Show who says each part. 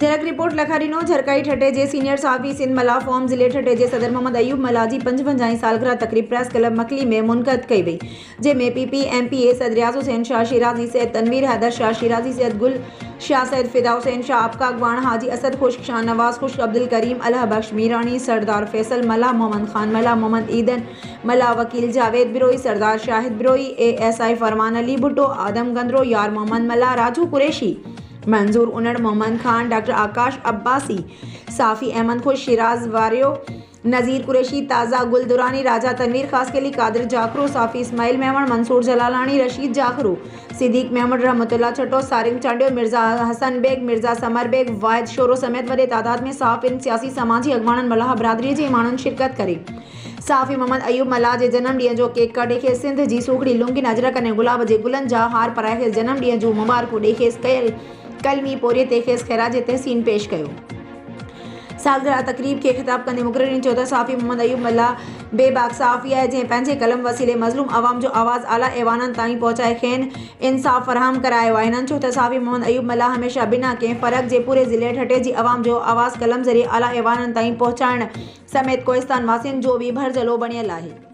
Speaker 1: જરાક રિપોર્ટ લખારીનો ઝરકાઈ ઠટેજે સિનિयर साफ़ी सिंध मला फॉर्म ज़िले ठटेजे सदर मोहम्मद अयूब मला जी 55 सालगिरह तकरीब प्रेस क्लब मकली में मुनक़द कई वई, जंहिंमें PP MP सैयद रियाज़ हुसैन शाह शिराज़ी सैयद तनवीर हैदर शाह शिराज़ी सैयद गुल शाह सैयद फिदा हुसैन शाह आपका अगवान हाजी असद खुश्क शाह नवाज खुश्क अब्दुल करीम अल्लाह बख्श मीरानी सरदार फैसल मला मोहम्मद खान मला मोहम्मद ईदन मला वकील जावेद बिरोई सरदार शाहिद बिरोई ASI फरमान अली भुट्टो आदम गंदरो यार मोहम्मद मला राजू कुरैशी मंजूर उनड़ मोहम्मद खान डॉक्टर आकाश अब्बासी साफ़ी अहमद खुश शिराज वारियो नज़ीर कुरैशी ताज़ा गुल दुरानी राजा तनवीर खासकेली कादिर जाखरू साफ़ी इस्माइल मेमण मंसूर जलालानी रशीद जाखरू सिद्दीक मेमण रहमतुल्लाह छटो सारिंग चांडियो मिर्ज़ा हसन बेग मिर्ज़ा समर बेग वाहिद शोरो समेत वॾे तादाद में साफ़िन सियासी समाजी अगवाननि मलाह बिरादरी जे माण्हुनि शिरकत करे साफ़ी मोहम्मद अयूब मला जे जनम ॾींहं जो केक कटे खेसि सिंध जी सूखड़ी लुंगी अजरक अने गुलाब जे गुलनि जा हार पाराए खेसि जनम ॾींहं जूं मुबारकूं ॾेई खेसि कयल कलमी पोरिये ते खेसि ख़ैराज तहसीन पेश कयो। सालगिरह तकरीब के खिताब कंदे मुक़र्रिरीन चयो त साफ़ी मोहम्मद अयूब मला बेबाक साफ़ी आहे जंहिं पंहिंजे कलम वसीले मज़लूम आवाम जो आवाज़ आला ऐवाननि ताईं पहुचाए खेनि इंसाफ़ फराहम करायो आहे। हिननि चयो त साफ़ी मोहम्मद अयूब मला हमेशह बिना कंहिं फ़र्क़ जे पूरे ज़िले ठटे जी आवाम जो आवाज़ कलम ज़रिए आला ऐवाननि ताईं पहुचाइण समेत कोहिस्तान वासियुनि जो बि भरजलो बणियल आहे।